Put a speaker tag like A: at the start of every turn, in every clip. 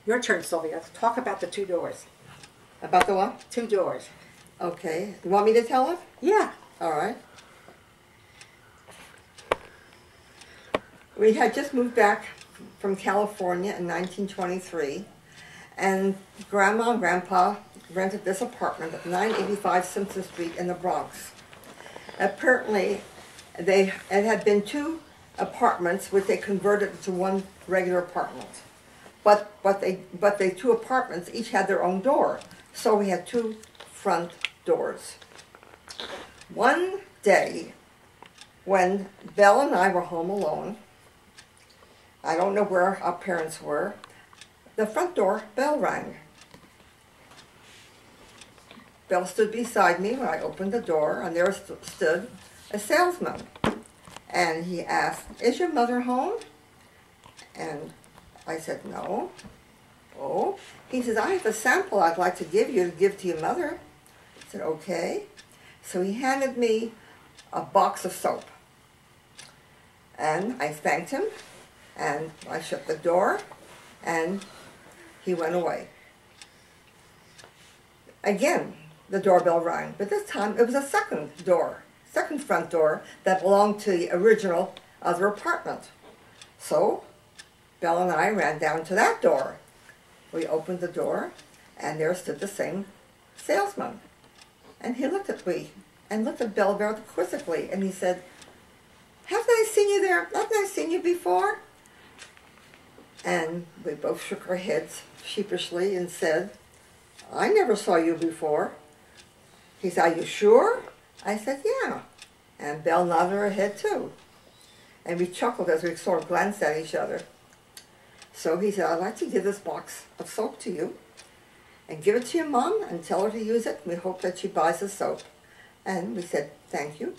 A: Your turn, Sylvia. Talk about the two doors.
B: About the what?
A: Two doors.
B: Okay. You want me to tell it?
A: Yeah.
B: All right. We had just moved back from California in 1923, and Grandma and Grandpa rented this apartment at 985 Simpson Street in the Bronx. Apparently, it had been two apartments which they converted into one regular apartment. But they two apartments each had their own door, so we had two front doors. One day, when Belle and I were home alone, I don't know where our parents were, the front door bell rang. Belle stood beside me when I opened the door, and there stood a salesman. And he asked, "Is your mother home?" And I said, "No." "Oh." He says, "I have a sample I'd like to give to your mother." I said, "Okay." So he handed me a box of soap. And I thanked him, and I shut the door, and he went away. Again, the doorbell rang, but this time it was a second front door that belonged to the original other apartment. So Belle and I ran down to that door. We opened the door, and there stood the same salesman. And he looked at me and looked at Belle very quizzically, and he said, "Haven't I seen you there? Haven't I seen you before?" And we both shook our heads sheepishly and said, "I never saw you before." He said, "Are you sure?" I said, "Yeah." And Belle nodded her head too. And we chuckled as we sort of glanced at each other. So he said, "I'd like to give this box of soap to you and give it to your mom and tell her to use it. We hope that she buys the soap." And we said, "Thank you."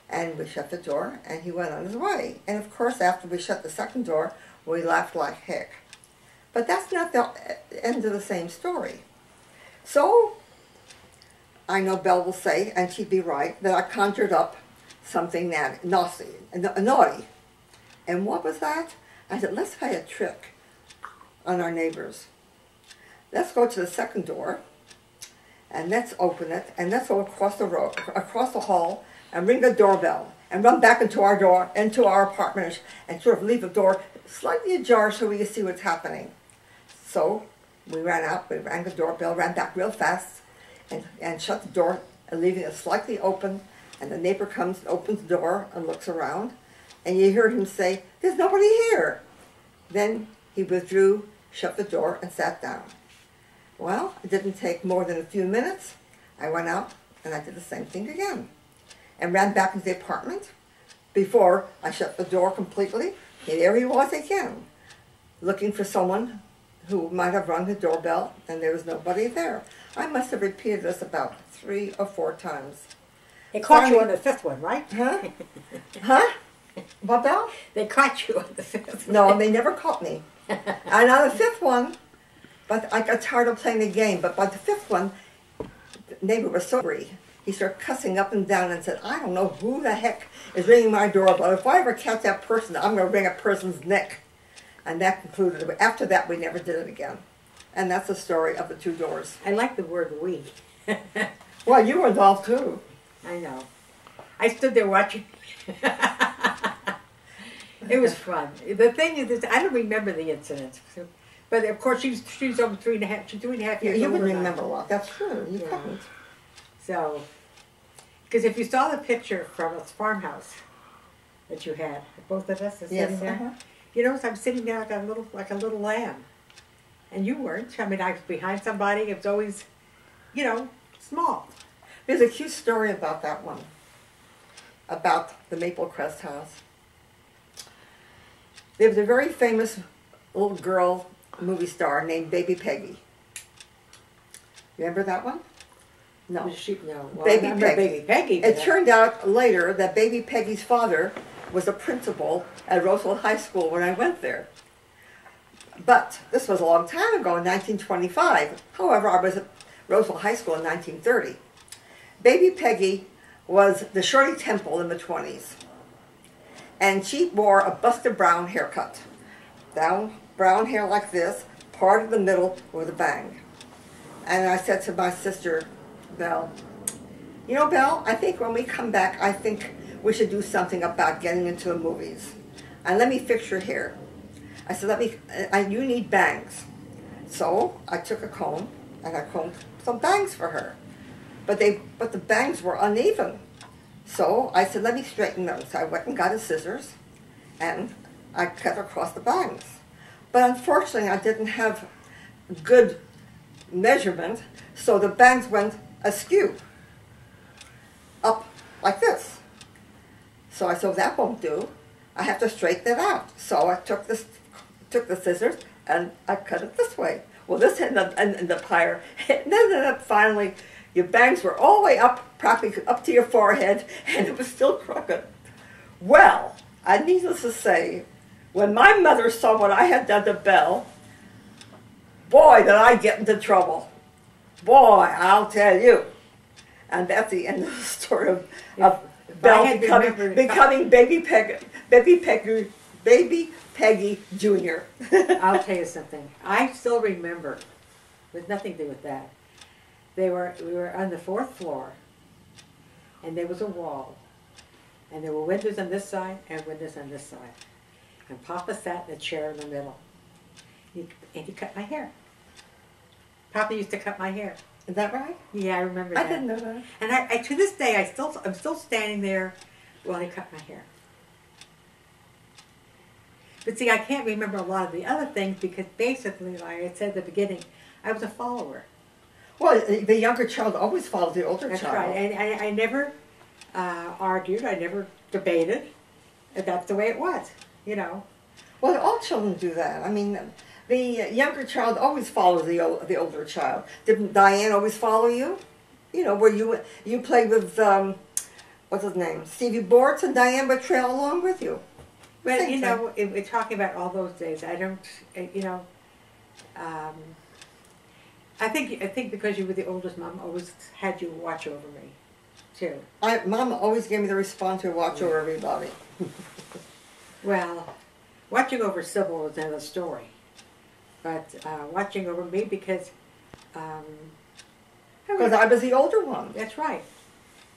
B: And we shut the door, and he went on his way. And of course, after we shut the second door, we laughed like heck. But that's not the end of the same story. So I know Belle will say, and she'd be right, that I conjured up something naughty. And what was that? I said, "Let's play a trick on our neighbors. Let's go to the second door, and let's open it, and let's go across the hall, and ring the doorbell, and run back into our apartment, and sort of leave the door slightly ajar so we could see what's happening." So we ran out, we rang the doorbell, ran back real fast, and shut the door, leaving it slightly open, and the neighbor comes, opens the door, and looks around, and you hear him say, "There's nobody here." Then he withdrew, shut the door, and sat down. Well, it didn't take more than a few minutes. I went out, and I did the same thing again, and ran back into the apartment. Before I shut the door completely, there he was again, looking for someone who might have rung the doorbell, and there was nobody there. I must have repeated this about 3 or 4 times.
A: They caught you on the fifth one, right?
B: Huh? Huh? What, Belle?
A: They caught you on the fifth one.
B: No, they never caught me. And on the fifth one, but I got tired of playing the game, but by the fifth one, the neighbor was so angry. He started cussing up and down and said, "I don't know who the heck is ringing my doorbell. If I ever catch that person, I'm going to wring a person's neck." And that concluded it. After that, we never did it again. And that's the story of the two doors.
A: I like the word "we."
B: Well, you were involved too.
A: I know. I stood there watching. It was fun. The thing is, I don't remember the incident. But of course, she's over 3.5 years
B: You
A: older
B: wouldn't
A: than I
B: remember a lot. That's true. You couldn't.
A: So, because if you saw the picture from a farmhouse that you had, both of us are sitting there, you notice I'm sitting there like a little lamb, and you weren't. I mean, I was behind somebody. It was always, small.
B: There's a cute story about that one, about the Maple Crest house. There was a very famous little girl movie star named Baby Peggy. Remember that one? No.
A: No. Well,
B: Baby Peggy.
A: Baby Peggy.
B: It turned out later that Baby Peggy's father was a principal at Roseville High School when I went there. But this was a long time ago, in 1925. However, I was at Roseville High School in 1930. Baby Peggy was the Shirley Temple in the 20s. And she wore a Buster Brown haircut. Brown hair like this, part of the middle with a bang. And I said to my sister, Belle, you know, Belle, I think when we come back, I think we should do something about getting into the movies. And let me fix your hair. I said, you need bangs. So I took a comb and I combed some bangs for her. But the bangs were uneven. So I said, let me straighten them. So I went and got his scissors and I cut across the bangs. But unfortunately, I didn't have good measurement, so the bangs went askew, up like this. So I said, that won't do. I have to straighten it out. So I took the scissors and I cut it this way. Well, this ended up higher. It ended up finally, your bangs were all the way up, practically up to your forehead, and it was still crooked. Well, needless to say, when my mother saw what I had done to Belle, boy, did I get into trouble. Boy, I'll tell you. And that's the end of the story of Belle becoming Baby Peggy Jr.
A: I'll tell you something. I still remember, with nothing to do with that, we were on the 4th floor, and there was a wall, and there were windows on this side and windows on this side. And Papa sat in a chair in the middle. And he cut my hair. Papa used to cut my hair.
B: Is that right?
A: Yeah, I remember that.
B: I didn't know that.
A: And I to this day, I'm still standing there while he cut my hair. But see, I can't remember a lot of the other things because basically, like I said at the beginning, I was a follower.
B: Well, the younger child always follows the older
A: child. That's right. And I never argued. I never debated. That's the way it was. You know.
B: Well, all children do that. I mean, the younger child always follows the older child. Didn't Diane always follow you? You know, where you played with, what's his name, Stevie Bortz, and Diane would trail along with you.
A: Well, you know, we're talking about all those days. I don't, you know, I think because you were the oldest, Mom always had you watch over me, too.
B: Mom always gave me the responsibility to watch over everybody.
A: Well, watching over Sybil was another story. But watching over me because
B: I was the older one.
A: That's right.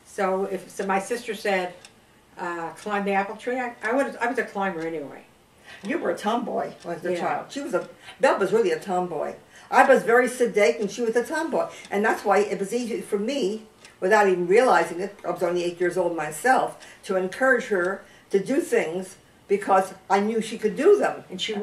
A: So my sister said, climb the apple tree, I was a climber anyway.
B: You were a tomboy as a child. Belle was really a tomboy. I was very sedate and she was a tomboy. And that's why it was easy for me, without even realizing it, I was only 8 years old myself, to encourage her to do things because I knew she could do them.
A: And she would